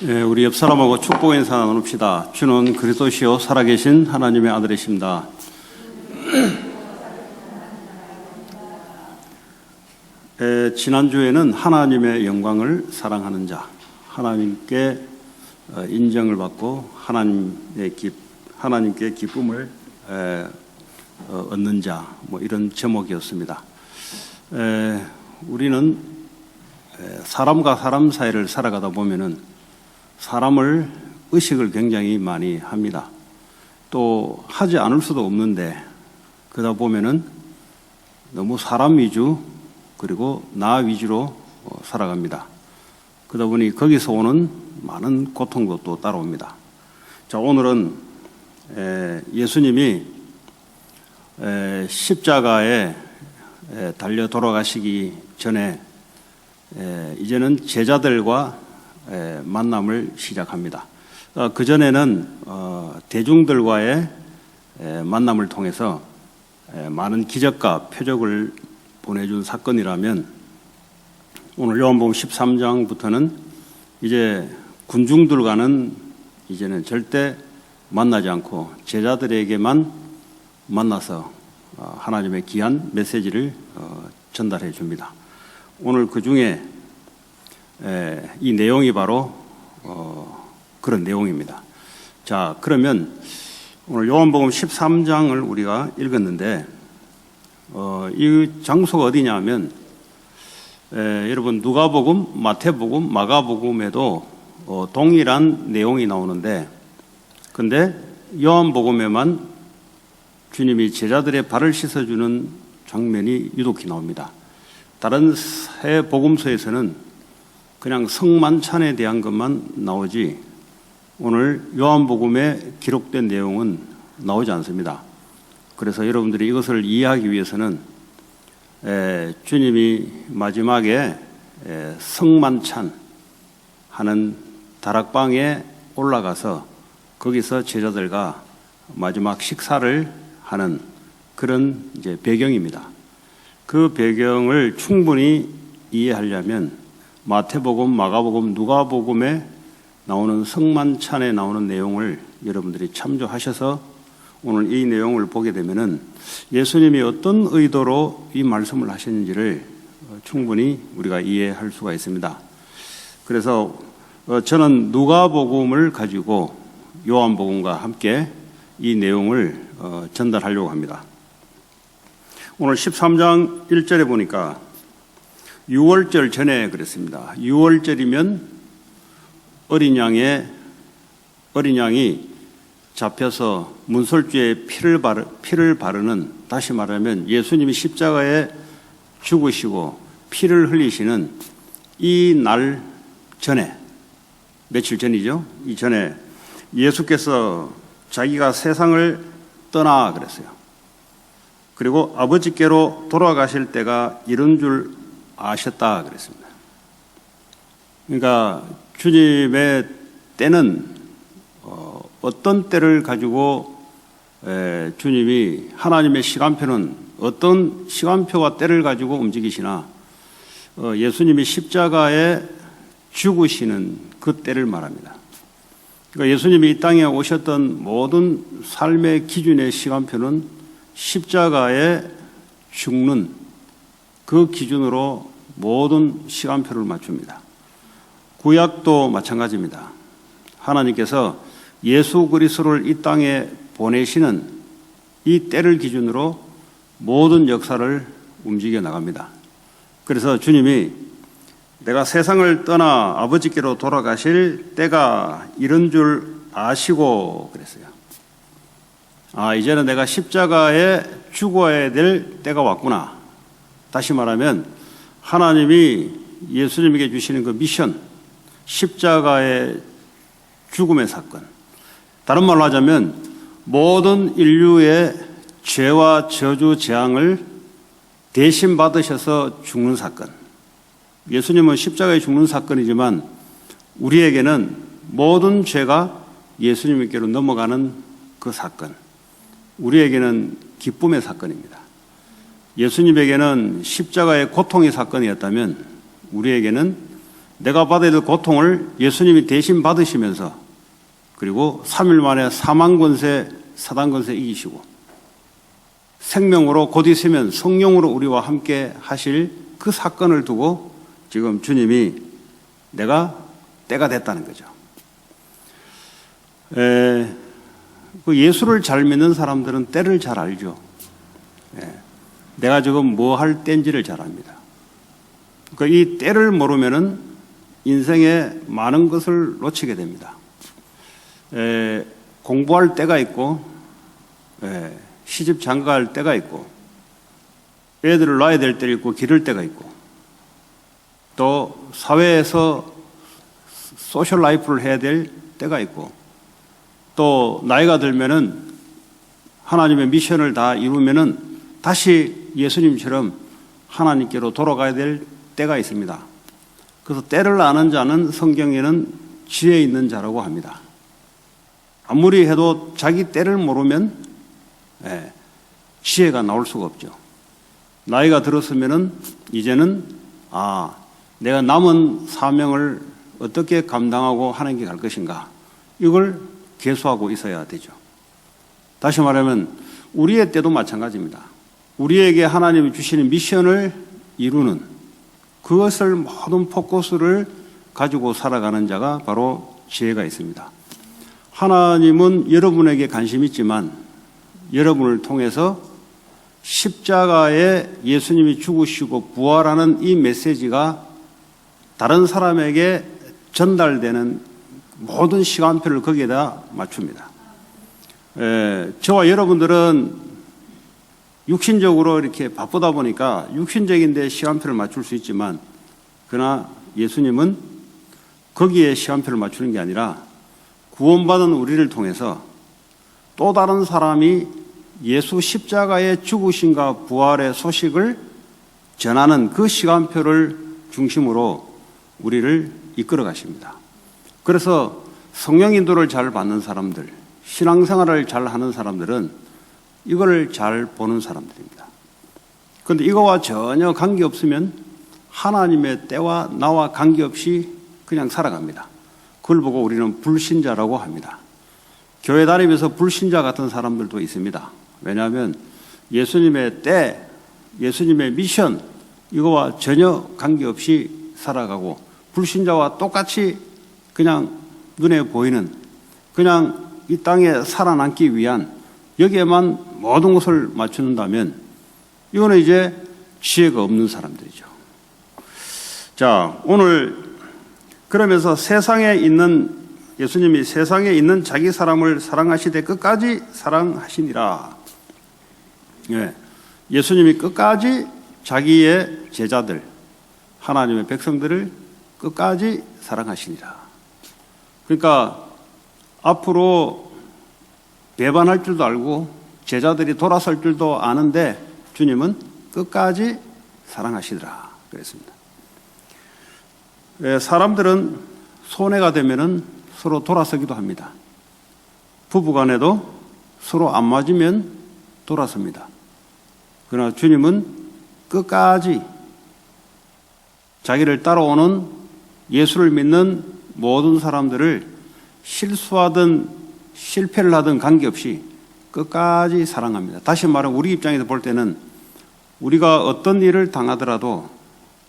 우리 옆 사람하고 축복 인사 나눕시다. 주는 그리스도시요 살아계신 하나님의 아들이십니다. 지난주에는 하나님의 영광을 사랑하는 자, 하나님께 인정을 받고 하나님께 기쁨을 얻는 자, 이런 제목이었습니다. 우리는 사람과 사람 사이를 살아가다 보면은 사람을 의식을 굉장히 많이 합니다. 또 하지 않을 수도 없는데 그러다 보면은 너무 사람 위주 그리고 나 위주로 살아갑니다. 그러다 보니 거기서 오는 많은 고통도 또 따라옵니다. 자, 오늘은 예수님이 십자가에 달려 돌아가시기 전에 이제는 제자들과 만남을 시작합니다. 그전에는 대중들과의 만남을 통해서 많은 기적과 표적을 보내준 사건이라면 오늘 요한복음 13장부터는 이제 군중들과는 이제는 절대 만나지 않고 제자들에게만 만나서 하나님의 귀한 메시지를 전달해 줍니다. 오늘 그 중에 이 내용이 바로 그런 내용입니다. 자, 그러면 오늘 요한복음 13장을 우리가 읽었는데 이 장소가 어디냐 하면 여러분 누가복음, 마태복음, 마가복음에도 동일한 내용이 나오는데 근데 요한복음에만 주님이 제자들의 발을 씻어주는 장면이 유독히 나옵니다. 다른 세 복음서에서는 그냥 성만찬에 대한 것만 나오지 오늘 요한복음에 기록된 내용은 나오지 않습니다. 그래서 여러분들이 이것을 이해하기 위해서는 주님이 마지막에 성만찬 하는 다락방에 올라가서 거기서 제자들과 마지막 식사를 하는 그런 이제 배경입니다. 그 배경을 충분히 이해하려면 마태복음, 마가복음, 누가복음에 나오는 성만찬에 나오는 내용을 여러분들이 참조하셔서 오늘 이 내용을 보게 되면은 예수님이 어떤 의도로 이 말씀을 하셨는지를 충분히 우리가 이해할 수가 있습니다. 그래서 저는 누가복음을 가지고 요한복음과 함께 이 내용을 전달하려고 합니다. 오늘 13장 1절에 보니까 6월절 전에 그랬습니다. 6월절이면 어린 양이 잡혀서 문설주에 피를 바르는, 다시 말하면 예수님이 십자가에 죽으시고 피를 흘리시는 이 날 전에, 며칠 전이죠. 이 전에 예수께서 자기가 세상을 떠나 그랬어요. 그리고 아버지께로 돌아가실 때가 이런 줄 아셨다 그랬습니다. 그러니까 주님의 때는 어떤 때를 가지고 주님이 하나님의 시간표는 어떤 시간표와 때를 가지고 움직이시나 예수님이 십자가에 죽으시는 그 때를 말합니다. 그러니까 예수님이 이 땅에 오셨던 모든 삶의 기준의 시간표는 십자가에 죽는 그 기준으로 모든 시간표를 맞춥니다. 구약도 마찬가지입니다. 하나님께서 예수 그리스도를 이 땅에 보내시는 이 때를 기준으로 모든 역사를 움직여 나갑니다. 그래서 주님이 내가 세상을 떠나 아버지께로 돌아가실 때가 이런 줄 아시고 그랬어요. 이제는 내가 십자가에 죽어야 될 때가 왔구나. 다시 말하면 하나님이 예수님에게 주시는 그 미션, 십자가의 죽음의 사건. 다른 말로 하자면 모든 인류의 죄와 저주 재앙을 대신 받으셔서 죽는 사건. 예수님은 십자가에 죽는 사건이지만 우리에게는 모든 죄가 예수님께로 넘어가는 그 사건. 우리에게는 기쁨의 사건입니다. 예수님에게는 십자가의 고통의 사건이었다면 우리에게는 내가 받아야 될 고통을 예수님이 대신 받으시면서 그리고 3일 만에 사망 권세, 사단 권세 이기시고 생명으로 곧 있으면 성령으로 우리와 함께 하실 그 사건을 두고 지금 주님이 내가 때가 됐다는 거죠. 그 예수를 잘 믿는 사람들은 때를 잘 알죠. 내가 지금 뭐 할 때인지를 잘 압니다. 그러니까 이 때를 모르면은 인생에 많은 것을 놓치게 됩니다. 공부할 때가 있고, 시집 장가갈 때가 있고, 애들을 낳아야 될 때가 있고, 기를 때가 있고, 또 사회에서 소셜 라이프를 해야 될 때가 있고, 또 나이가 들면은 하나님의 미션을 다 이루면은 다시 예수님처럼 하나님께로 돌아가야 될 때가 있습니다. 그래서 때를 아는 자는 성경에는 지혜 있는 자라고 합니다. 아무리 해도 자기 때를 모르면 지혜가 나올 수가 없죠. 나이가 들었으면은 이제는 내가 남은 사명을 어떻게 감당하고 하나님께 갈 것인가 이걸 계수하고 있어야 되죠. 다시 말하면 우리의 때도 마찬가지입니다. 우리에게 하나님이 주시는 미션을 이루는 그것을 모든 포커스를 가지고 살아가는 자가 바로 지혜가 있습니다. 하나님은 여러분에게 관심이 있지만 여러분을 통해서 십자가에 예수님이 죽으시고 부활하는 이 메시지가 다른 사람에게 전달되는 모든 시간표를 거기에다 맞춥니다. 저와 여러분들은 육신적으로 이렇게 바쁘다 보니까 육신적인데 시간표를 맞출 수 있지만 그러나 예수님은 거기에 시간표를 맞추는 게 아니라 구원받은 우리를 통해서 또 다른 사람이 예수 십자가의 죽으심과 부활의 소식을 전하는 그 시간표를 중심으로 우리를 이끌어 가십니다. 그래서 성령 인도를 잘 받는 사람들, 신앙생활을 잘 하는 사람들은 이걸 잘 보는 사람들입니다. 그런데 이거와 전혀 관계없으면 하나님의 때와 나와 관계없이 그냥 살아갑니다. 그걸 보고 우리는 불신자라고 합니다. 교회 다니면서 불신자 같은 사람들도 있습니다. 왜냐하면 예수님의 때, 예수님의 미션 이거와 전혀 관계없이 살아가고 불신자와 똑같이 그냥 눈에 보이는 그냥 이 땅에 살아남기 위한 여기에만 모든 것을 맞춘다면 이거는 이제 지혜가 없는 사람들이죠. 자, 오늘 그러면서 세상에 있는 예수님이 세상에 있는 자기 사람을 사랑하시되 끝까지 사랑하시니라. 예수님이 끝까지 자기의 제자들, 하나님의 백성들을 끝까지 사랑하시니라. 그러니까 앞으로 배반할 줄도 알고 제자들이 돌아설 줄도 아는데 주님은 끝까지 사랑하시더라 그랬습니다. 사람들은 손해가 되면은 서로 돌아서기도 합니다. 부부간에도 서로 안 맞으면 돌아섭니다. 그러나 주님은 끝까지 자기를 따라오는 예수를 믿는 모든 사람들을 실수하든 실패를 하든 관계없이 끝까지 사랑합니다. 다시 말하면 우리 입장에서 볼 때는 우리가 어떤 일을 당하더라도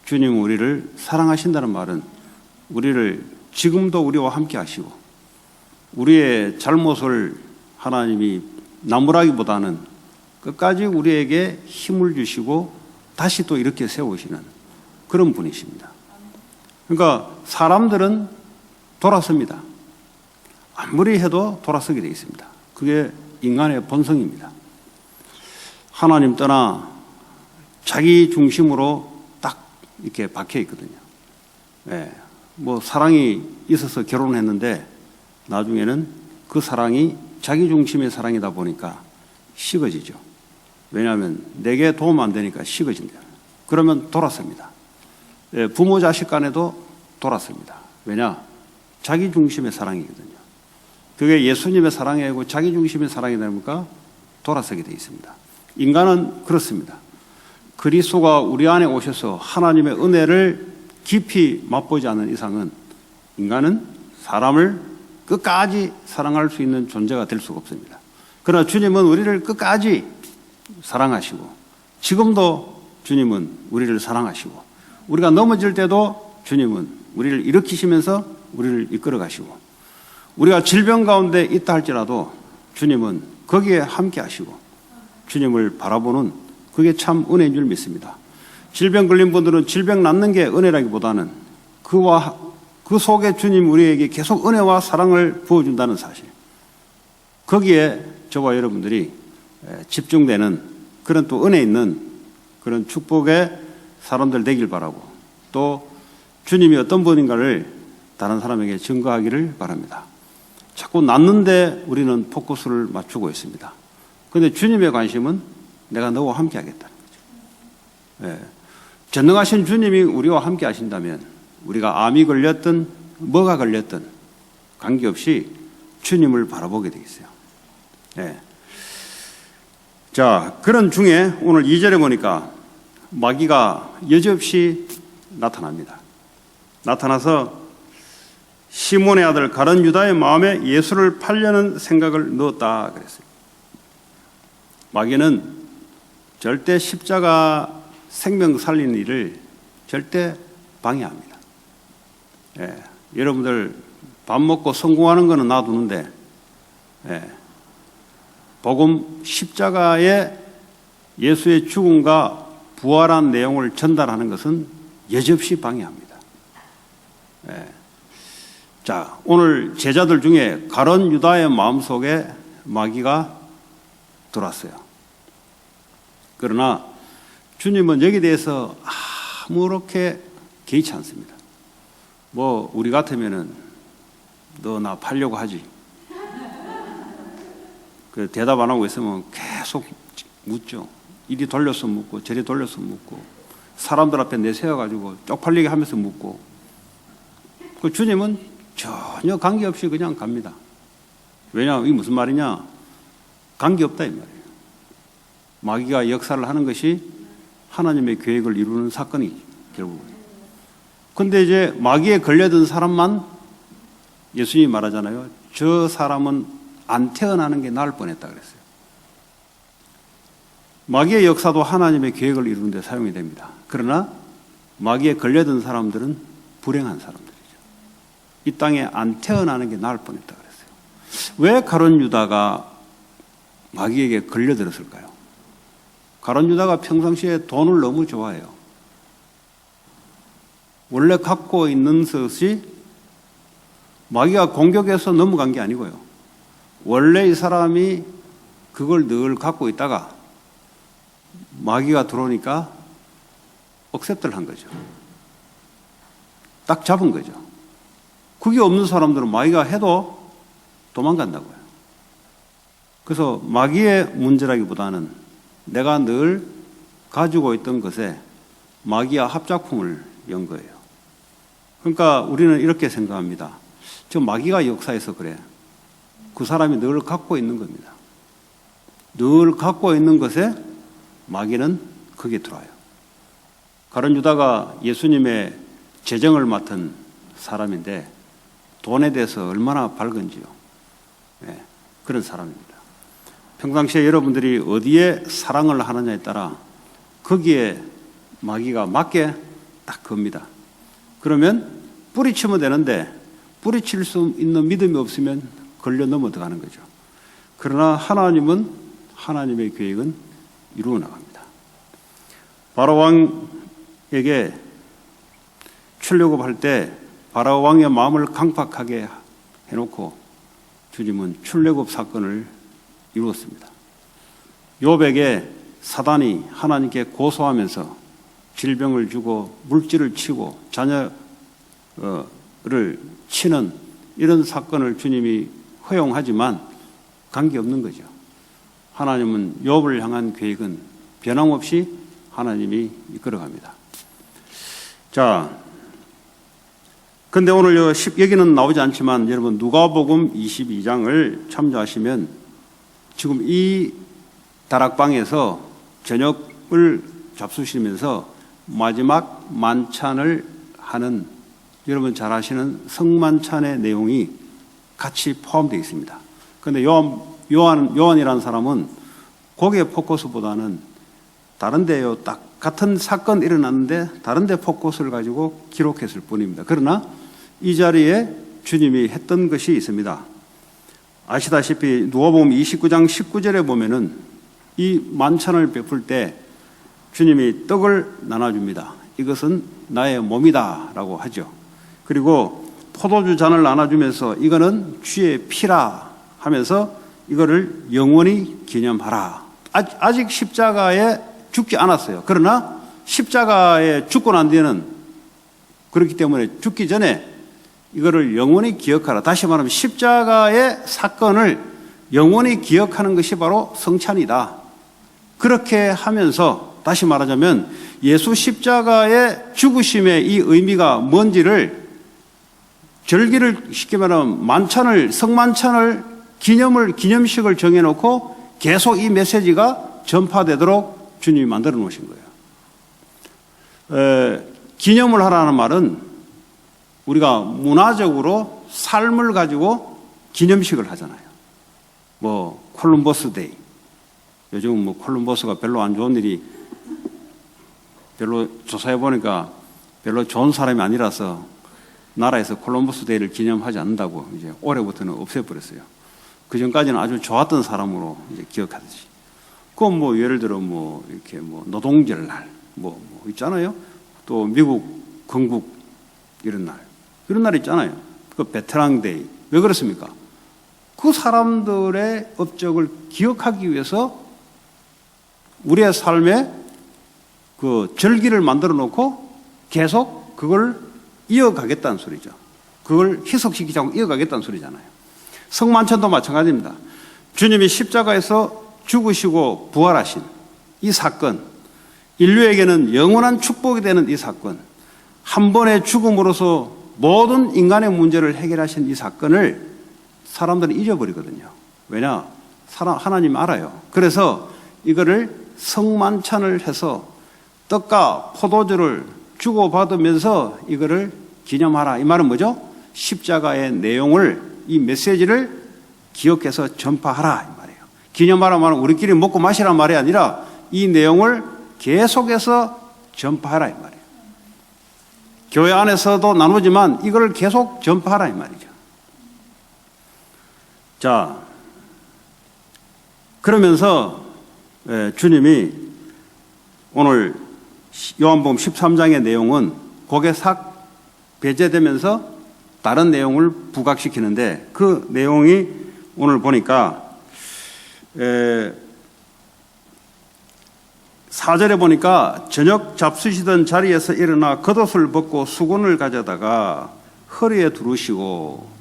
주님은 우리를 사랑하신다는 말은 우리를 지금도 우리와 함께 하시고 우리의 잘못을 하나님이 나무라기보다는 끝까지 우리에게 힘을 주시고 다시 또 이렇게 세우시는 그런 분이십니다. 그러니까 사람들은 돌아섭니다. 아무리 해도 돌아서게 되어 있습니다. 그게 인간의 본성입니다. 하나님 떠나 자기 중심으로 딱 이렇게 박혀 있거든요. 뭐 사랑이 있어서 결혼했는데 나중에는 그 사랑이 자기 중심의 사랑이다 보니까 식어지죠. 왜냐하면 내게 도움 안 되니까 식어진다. 그러면 돌아섭니다. 부모 자식 간에도 돌아섭니다. 왜냐? 자기 중심의 사랑이거든요. 그게 예수님의 사랑이 아니고 자기 중심의 사랑이 되니까 돌아서게 되어 있습니다. 인간은 그렇습니다. 그리스도가 우리 안에 오셔서 하나님의 은혜를 깊이 맛보지 않는 이상은 인간은 사람을 끝까지 사랑할 수 있는 존재가 될 수가 없습니다. 그러나 주님은 우리를 끝까지 사랑하시고 지금도 주님은 우리를 사랑하시고 우리가 넘어질 때도 주님은 우리를 일으키시면서 우리를 이끌어 가시고 우리가 질병 가운데 있다 할지라도 주님은 거기에 함께 하시고 주님을 바라보는 그게 참 은혜인 줄 믿습니다. 질병 걸린 분들은 질병 낫는 게 은혜라기보다는 그 속에 주님 우리에게 계속 은혜와 사랑을 부어준다는 사실, 거기에 저와 여러분들이 집중되는 그런 또 은혜 있는 그런 축복의 사람들 되길 바라고 또 주님이 어떤 분인가를 다른 사람에게 증거하기를 바랍니다. 자꾸 낫는데 우리는 포커스를 맞추고 있습니다. 그런데 주님의 관심은 내가 너와 함께 하겠다는 거죠. 전능하신 주님이 우리와 함께 하신다면 우리가 암이 걸렸든 뭐가 걸렸든 관계없이 주님을 바라보게 되겠어요. 자, 그런 중에 오늘 2절에 보니까 마귀가 여지없이 나타납니다. 나타나서 시몬의 아들 가룟 유다의 마음에 예수를 팔려는 생각을 넣었다 그랬어요. 마귀는 절대 십자가 생명 살리는 일을 절대 방해합니다. 여러분들 밥 먹고 성공하는 거는 놔두는데 복음 십자가의 예수의 죽음과 부활한 내용을 전달하는 것은 여지없이 방해합니다. 자, 오늘 제자들 중에 가룟 유다의 마음속에 마귀가 들어왔어요. 그러나 주님은 여기에 대해서 아무렇게 개의치 않습니다. 뭐 우리 같으면은 너 나 팔려고 하지. 그 대답 안 하고 있으면 계속 묻죠. 이리 돌려서 묻고 저리 돌려서 묻고 사람들 앞에 내세워가지고 쪽팔리게 하면서 묻고 그 주님은 전혀 관계없이 그냥 갑니다. 왜냐하면 이게 무슨 말이냐? 관계없다 이 말이에요. 마귀가 역사를 하는 것이 하나님의 계획을 이루는 사건이 결국은. 근데 이제 마귀에 걸려든 사람만 예수님이 말하잖아요. 저 사람은 안 태어나는 게 나을 뻔했다 그랬어요. 마귀의 역사도 하나님의 계획을 이루는 데 사용이 됩니다. 그러나 마귀에 걸려든 사람들은 불행한 사람들이죠. 이 땅에 안 태어나는 게 나을 뻔했다 그랬어요. 왜 가룟 유다가 마귀에게 걸려들었을까요? 가룟 유다가 평상시에 돈을 너무 좋아해요. 원래 갖고 있는 것이 마귀가 공격해서 넘어간 게 아니고요. 원래 이 사람이 그걸 늘 갖고 있다가 마귀가 들어오니까 억셉트를 한 거죠. 딱 잡은 거죠. 그게 없는 사람들은 마귀가 해도 도망간다고요. 그래서 마귀의 문제라기보다는 내가 늘 가지고 있던 것에 마귀와 합작품을 연 거예요. 그러니까 우리는 이렇게 생각합니다. 저 마귀가 역사해서 그래. 그 사람이 늘 갖고 있는 겁니다. 늘 갖고 있는 것에 마귀는 거기에 들어와요. 가룟 유다가 예수님의 재정을 맡은 사람인데 돈에 대해서 얼마나 밝은지요. 그런 사람입니다. 평상시에 여러분들이 어디에 사랑을 하느냐에 따라 거기에 마귀가 맞게 딱 겁니다. 그러면 뿌리치면 되는데 뿌리칠 수 있는 믿음이 없으면 걸려 넘어가는 거죠. 그러나 하나님은 하나님의 계획은 이루어 나갑니다. 바로 왕에게 출애굽할 때 바로 왕의 마음을 강팍하게 해놓고 주님은 출애굽 사건을 이루었습니다. 욥에게 사단이 하나님께 고소하면서 질병을 주고 물질을 치고 자녀를 치는 이런 사건을 주님이 허용하지만 관계없는 거죠. 하나님은 욥을 향한 계획은 변함없이 하나님이 이끌어갑니다. 자, 근데 오늘 여기는 나오지 않지만 여러분 누가복음 22장을 참조하시면 지금 이 다락방에서 저녁을 잡수시면서 마지막 만찬을 하는 여러분 잘 아시는 성만찬의 내용이 같이 포함되어 있습니다. 그런데 요한이라는 사람은 거기에 포커스보다는 다른 데요, 딱 같은 사건 일어났는데 다른 데 포커스를 가지고 기록했을 뿐입니다. 그러나 이 자리에 주님이 했던 것이 있습니다. 아시다시피 누가복음 29장 19절에 보면은 이 만찬을 베풀 때 주님이 떡을 나눠줍니다. 이것은 나의 몸이다 라고 하죠. 그리고 포도주 잔을 나눠주면서 이거는 주의 피라 하면서 이거를 영원히 기념하라. 아직 십자가에 죽지 않았어요. 그러나 십자가에 죽고 난 뒤에는 그렇기 때문에 죽기 전에 이거를 영원히 기억하라. 다시 말하면 십자가의 사건을 영원히 기억하는 것이 바로 성찬이다. 그렇게 하면서 다시 말하자면 예수 십자가의 죽으심의 이 의미가 뭔지를 절기를 쉽게 말하면 성만찬을 기념식을 정해놓고 계속 이 메시지가 전파되도록 주님이 만들어 놓으신 거예요. 기념을 하라는 말은 우리가 문화적으로 삶을 가지고 기념식을 하잖아요. 뭐 콜럼버스 데이. 요즘 뭐 콜럼버스가 별로 안 좋은 일이 별로 조사해 보니까 별로 좋은 사람이 아니라서 나라에서 콜럼버스 데이를 기념하지 않는다고 이제 올해부터는 없애버렸어요. 그 전까지는 아주 좋았던 사람으로 이제 기억하듯이. 그건 뭐 예를 들어 뭐 이렇게 뭐 노동절 날 뭐 있잖아요. 또 미국 건국 이런 날 있잖아요. 그 베테랑 데이. 왜 그렇습니까? 그 사람들의 업적을 기억하기 위해서 우리의 삶에 그 절기를 만들어 놓고 계속 그걸 이어가겠다는 소리죠. 그걸 희석시키지 않고 이어가겠다는 소리잖아요. 성만찬도 마찬가지입니다. 주님이 십자가에서 죽으시고 부활하신 이 사건, 인류에게는 영원한 축복이 되는 이 사건, 한 번의 죽음으로써 모든 인간의 문제를 해결하신 이 사건을 사람들은 잊어버리거든요. 왜냐? 하나님 알아요. 그래서 이거를 성만찬을 해서 떡과 포도주를 주고받으면서 이거를 기념하라. 이 말은 뭐죠? 십자가의 내용을, 이 메시지를 기억해서 전파하라. 이 말이에요. 기념하라 말은 우리끼리 먹고 마시란 말이 아니라 이 내용을 계속해서 전파하라. 이 말이에요. 교회 안에서도 나누지만 이걸 계속 전파하라. 이 말이죠. 자, 그러면서 주님이 오늘 요한복음 13장의 내용은 거기에 싹 배제되면서 다른 내용을 부각시키는데 그 내용이 오늘 보니까 4절에 보니까 저녁 잡수시던 자리에서 일어나 겉옷을 벗고 수건을 가져다가 허리에 두르시고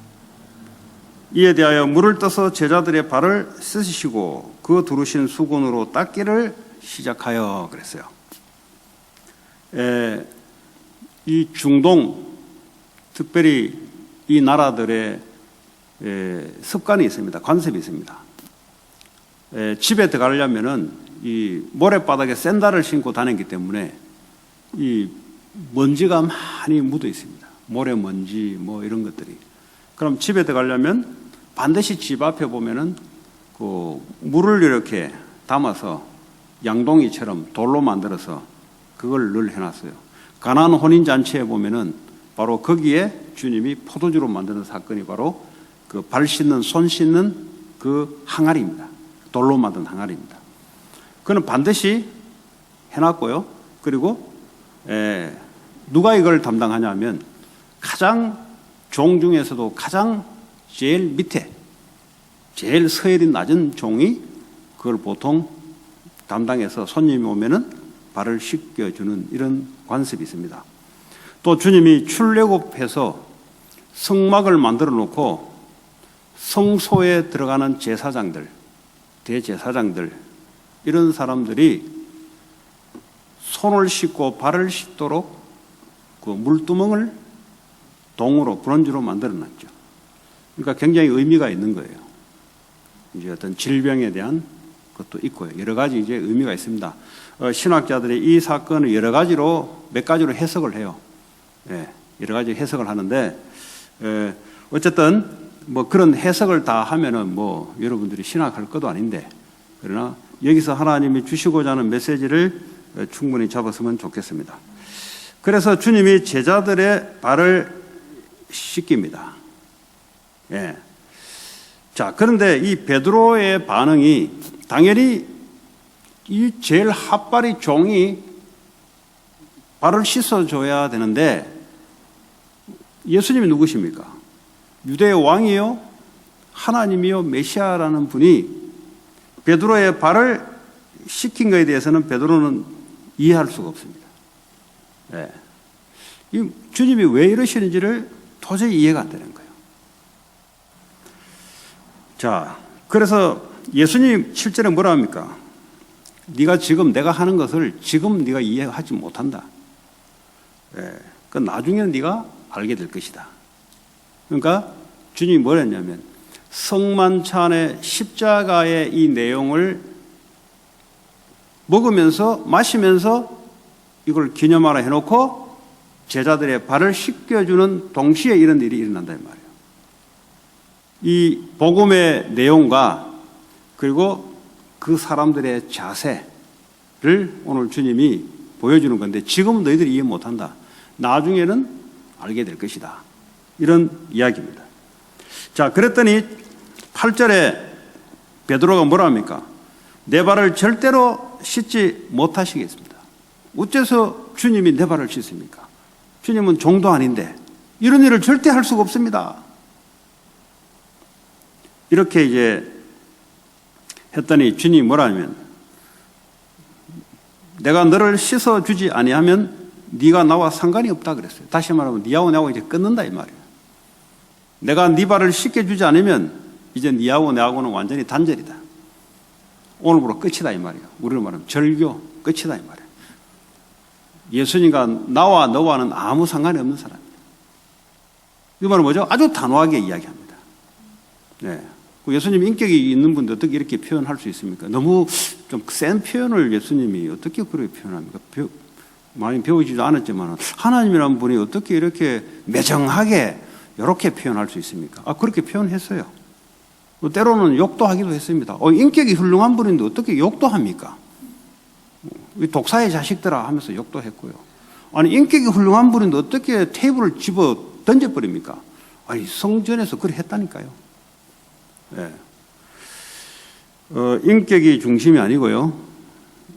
이에 대하여 물을 떠서 제자들의 발을 씻으시고 그 두르신 수건으로 닦기를 시작하여 그랬어요. 이 중동, 특별히 이 나라들의 습관이 있습니다. 관습이 있습니다. 집에 들어가려면은 이 모래바닥에 샌들을 신고 다니기 때문에 이 먼지가 많이 묻어 있습니다. 모래먼지 뭐 이런 것들이. 그럼 집에 들어가려면 반드시 집 앞에 보면은 그 물을 이렇게 담아서 양동이처럼 돌로 만들어서 그걸 늘 해놨어요. 가나안 혼인잔치에 보면은 바로 거기에 주님이 포도주로 만드는 사건이 바로 그 발 씻는, 손 씻는 그 항아리입니다. 돌로 만든 항아리입니다. 그는 반드시 해놨고요. 그리고 누가 이걸 담당하냐면 가장 종 중에서도 가장 제일 밑에 제일 서열이 낮은 종이 그걸 보통 담당해서 손님이 오면은 발을 씻겨주는 이런 관습이 있습니다. 또 주님이 출애굽해서 성막을 만들어 놓고 성소에 들어가는 제사장들, 대제사장들 이런 사람들이 손을 씻고 발을 씻도록 그 물두멍을 동으로 브론즈로 만들어 놨죠. 그러니까 굉장히 의미가 있는 거예요. 이제 어떤 질병에 대한 것도 있고요. 여러 가지 이제 의미가 있습니다. 신학자들이 이 사건을 여러 가지로 몇 가지로 해석을 해요. 여러 가지 해석을 하는데 어쨌든 뭐 그런 해석을 다 하면은 뭐 여러분들이 신학할 것도 아닌데 그러나 여기서 하나님이 주시고자 하는 메시지를 충분히 잡았으면 좋겠습니다. 그래서 주님이 제자들의 발을 씻깁니다. 예. 자, 그런데 이 베드로의 반응이 당연히 이 제일 핫바리 종이 발을 씻어줘야 되는데 예수님이 누구십니까? 유대의 왕이요? 하나님이요? 메시아라는 분이 베드로의 발을 씻긴 것에 대해서는 베드로는 이해할 수가 없습니다. 네. 이 주님이 왜 이러시는지를 도저히 이해가 안 되는 거예요. 자, 그래서 예수님 7절에 뭐라 합니까? 네가 지금 내가 하는 것을 지금 네가 이해하지 못한다. 네. 그 나중에는 네가 알게 될 것이다. 그러니까 주님이 뭘 했냐면 성만찬의 십자가의 이 내용을 먹으면서 마시면서 이걸 기념하라 해놓고 제자들의 발을 씻겨주는 동시에 이런 일이 일어난단 말이에요. 이 복음의 내용과 그리고 그 사람들의 자세를 오늘 주님이 보여주는 건데 지금은 너희들이 이해 못한다. 나중에는 알게 될 것이다. 이런 이야기입니다. 자, 그랬더니 8절에 베드로가 뭐라 합니까? 내 발을 절대로 씻지 못하시겠습니다. 어째서 주님이 내 발을 씻습니까? 주님은 종도 아닌데 이런 일을 절대 할 수가 없습니다. 이렇게 이제 했더니 주님이 뭐라 하면 내가 너를 씻어주지 아니하면 네가 나와 상관이 없다 그랬어요. 다시 말하면 네하고 나하고 이제 끊는다 이 말이에요. 내가 네 발을 씻겨주지 않으면 이제 네하고 나하고는 완전히 단절이다. 오늘부로 끝이다 이 말이에요. 우리로 말하면 절교 끝이다 이 말이에요. 예수님과 나와 너와는 아무 상관이 없는 사람입니다. 이 말은 뭐죠? 아주 단호하게 이야기합니다. 네. 예수님 인격이 있는 분들 어떻게 이렇게 표현할 수 있습니까? 너무 좀 센 표현을 예수님이 어떻게 그렇게 표현합니까? 많이 배우지도 않았지만 하나님이라는 분이 어떻게 이렇게 매정하게 이렇게 표현할 수 있습니까? 그렇게 표현했어요. 때로는 욕도 하기도 했습니다. 인격이 훌륭한 분인데 어떻게 욕도 합니까? 독사의 자식들아 하면서 욕도 했고요. 아니 인격이 훌륭한 분인데 어떻게 테이블을 집어 던져버립니까? 아니 성전에서 그래 했다니까요. 네. 인격이 중심이 아니고요.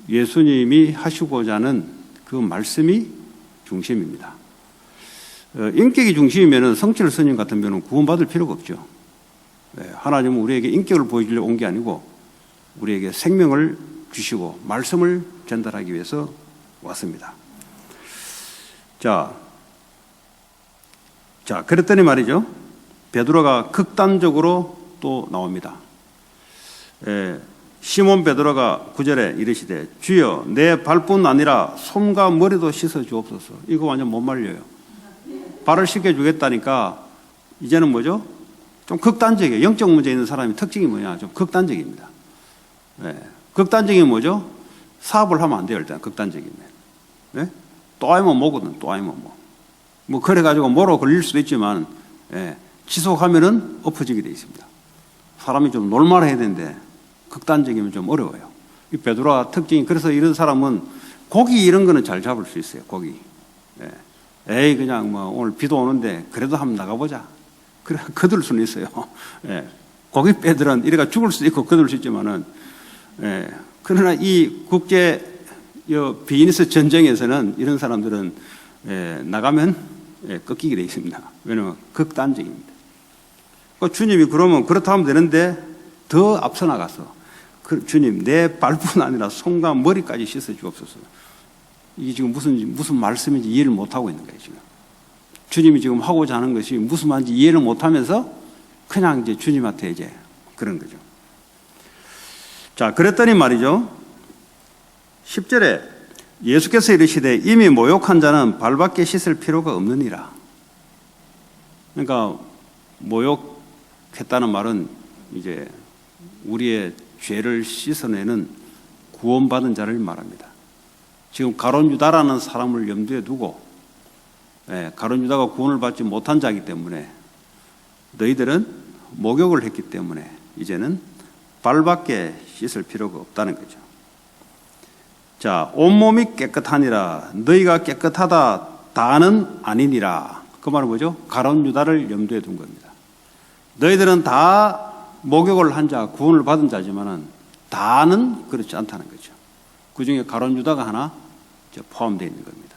예수님이 하시고자 하는 그 말씀이 중심입니다. 인격이 중심이면 성철 스님 같은 경우는 구원받을 필요가 없죠. 네. 하나님은 우리에게 인격을 보여주려고 온 게 아니고 우리에게 생명을 주시고 말씀을 전달하기 위해서 왔습니다. 자, 그랬더니 말이죠. 베드로가 극단적으로 또 나옵니다. 시몬 베드로가 9절에 이르시되 주여 내 발뿐 아니라 손과 머리도 씻어 주옵소서. 이거 완전 못 말려요. 발을 씻겨 주겠다니까 이제는 뭐죠? 좀 극단적이에요. 영적 문제 있는 사람의 특징이 뭐냐? 좀 극단적입니다. 극단적인 뭐죠? 사업을 하면 안 돼요. 일단 극단적이면. 네? 또 아니면 뭐거든. 또 아니면 뭐. 뭐 그래가지고 뭐로 걸릴 수도 있지만 지속하면은 엎어지게 돼 있습니다. 사람이 좀 놀만해야 되는데 극단적이면 좀 어려워요. 이 베드로가 특징이 그래서 이런 사람은 고기 이런 거는 잘 잡을 수 있어요. 고기. 에이 그냥 뭐 오늘 비도 오는데 그래도 한번 나가보자. 그래 거둘 수는 있어요. 고기 빼들은 이래가 죽을 수도 있고 거둘 수 있지만은 그러나 이 국제 비즈니스 전쟁에서는 이런 사람들은 나가면 꺾이게 돼 있습니다. 왜냐하면 극단적입니다. 주님이 그러면 그렇다 하면 되는데 더 앞서 나가서 주님 내 발뿐 아니라 손과 머리까지 씻어 주옵소서. 이게 지금 무슨 말씀인지 이해를 못하고 있는 거예요. 지금 주님이 지금 하고자 하는 것이 무슨 말인지 이해를 못하면서 그냥 이제 주님한테 이제 그런 거죠. 자, 그랬더니 말이죠. 10절에 예수께서 이르시되 이미 모욕한 자는 발밖에 씻을 필요가 없느니라. 그러니까 모욕했다는 말은 이제 우리의 죄를 씻어내는 구원받은 자를 말합니다. 지금 가룟 유다라는 사람을 염두에 두고 가룟 유다가 구원을 받지 못한 자이기 때문에 너희들은 목욕을 했기 때문에 이제는 발밖에 씻을 필요가 없다는 거죠. 자, 온몸이 깨끗하니라 너희가 깨끗하다 다는 아니니라. 그 말은 뭐죠? 가룟 유다를 염두에 둔 겁니다. 너희들은 다 목욕을 한 자, 구원을 받은 자지만은 다는 그렇지 않다는 거죠. 그 중에 가룟 유다가 하나 포함되어 있는 겁니다.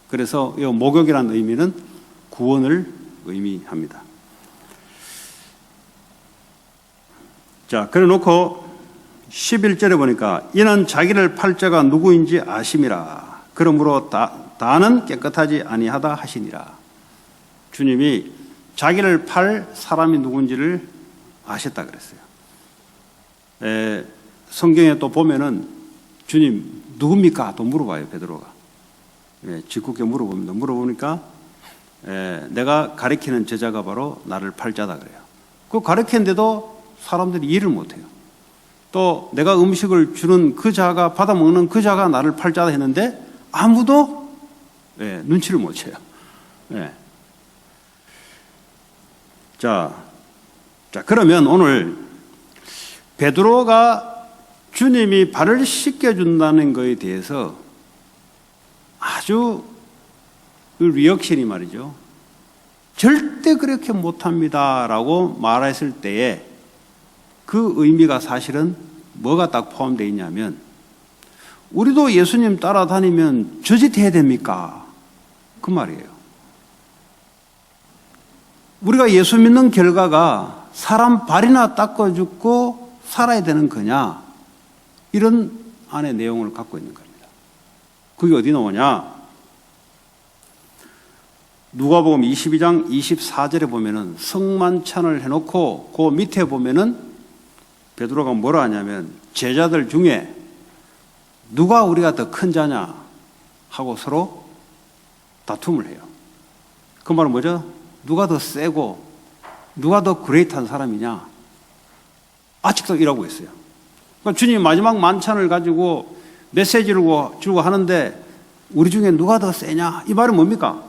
그래서 이 목욕이라는 의미는 구원을 의미합니다. 자, 그래 놓고 11절에 보니까 이는 자기를 팔 자가 누구인지 아심이라. 그러므로 다는 깨끗하지 아니하다 하시니라. 주님이 자기를 팔 사람이 누군지를 아셨다 그랬어요. 성경에 또 보면은 주님 누굽니까? 또 물어봐요, 베드로가. 짓궂게 물어봅니다. 물어보니까 내가 가리키는 제자가 바로 나를 팔 자다 그래요. 그 가리키는데도 사람들이 이해를 못해요. 또 내가 음식을 주는 그 자가 받아 먹는 그 자가 나를 팔 자다 했는데 아무도 눈치를 못 채요. 자, 그러면 오늘 베드로가 주님이 발을 씻겨준다는 것에 대해서 아주 그 리액션이 말이죠. 절대 그렇게 못합니다라고 말했을 때에 그 의미가 사실은 뭐가 딱 포함되어 있냐면 우리도 예수님 따라다니면 저짓해야 됩니까? 그 말이에요. 우리가 예수 믿는 결과가 사람 발이나 닦아주고 살아야 되는 거냐? 이런 안의 내용을 갖고 있는 겁니다. 그게 어디 나오냐? 누가복음 22장 24절에 보면은 성만찬을 해놓고 그 밑에 보면은 베드로가 뭐라 하냐면 제자들 중에 누가 우리가 더 큰 자냐 하고 서로 다툼을 해요. 그 말은 뭐죠? 누가 더 세고 누가 더 그레이트한 사람이냐? 아직도 이러고 있어요. 그러니까 주님이 마지막 만찬을 가지고 메시지를 주고 하는데 우리 중에 누가 더 세냐? 이 말은 뭡니까?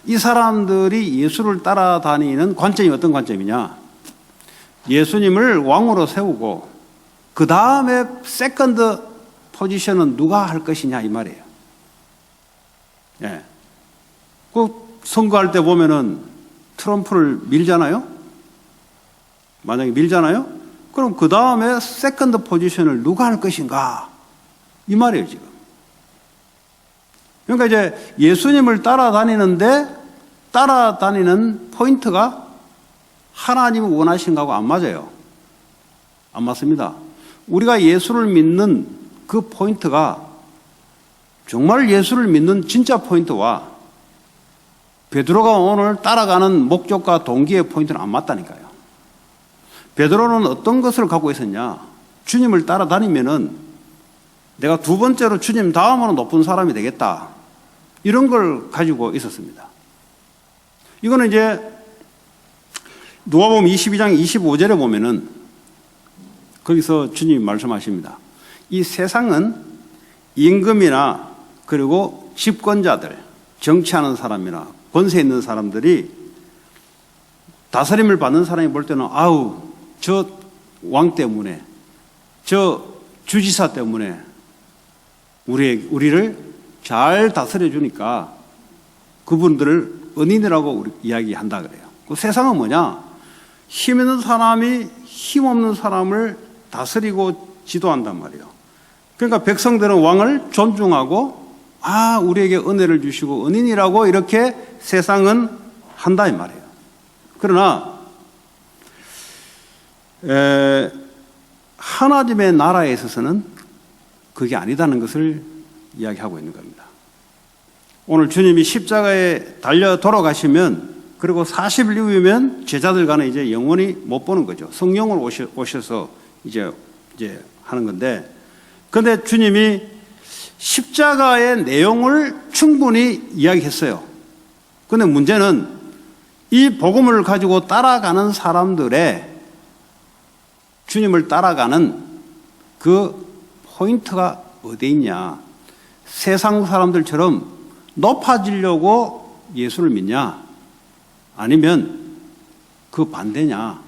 이 사람들이 예수를 따라다니는 관점이 어떤 관점이냐? 예수님을 왕으로 세우고 그 다음에 세컨드 포지션은 누가 할 것이냐 이 말이에요. 그 선거할 때 보면은 트럼프를 밀잖아요. 만약에 밀잖아요. 그럼 그 다음에 세컨드 포지션을 누가 할 것인가 이 말이에요 지금. 그러니까 이제 예수님을 따라다니는데 따라다니는 포인트가 하나님이 원하신 거하고 안 맞아요. 안 맞습니다. 우리가 예수를 믿는 그 포인트가 정말 예수를 믿는 진짜 포인트와 베드로가 오늘 따라가는 목적과 동기의 포인트는 안 맞다니까요. 베드로는 어떤 것을 갖고 있었냐? 주님을 따라다니면은 내가 두 번째로 주님 다음으로 높은 사람이 되겠다. 이런 걸 가지고 있었습니다. 이거는 이제 누가복음 22장 25절에 보면은 거기서 주님이 말씀하십니다. 이 세상은 임금이나 그리고 집권자들, 정치하는 사람이나 권세 있는 사람들이 다스림을 받는 사람이 볼 때는 아우 저 왕 때문에 저 주지사 때문에 우리를 잘 다스려 주니까 그분들을 은인이라고 이야기한다 그래요. 그 세상은 뭐냐? 힘 있는 사람이 힘 없는 사람을 다스리고 지도한단 말이에요. 그러니까 백성들은 왕을 존중하고 우리에게 은혜를 주시고 은인이라고 이렇게 세상은 한다 이 말이에요. 그러나 하나님의 나라에 있어서는 그게 아니다는 것을 이야기하고 있는 겁니다. 오늘 주님이 십자가에 달려 돌아가시면 그리고 40일 이후면 제자들 간에 이제 영원히 못 보는 거죠. 성령을 오셔서 이제 하는 건데, 근데 주님이 십자가의 내용을 충분히 이야기했어요. 근데 문제는 이 복음을 가지고 따라가는 사람들의 주님을 따라가는 그 포인트가 어디 있냐? 세상 사람들처럼 높아지려고 예수를 믿냐? 아니면 그 반대냐?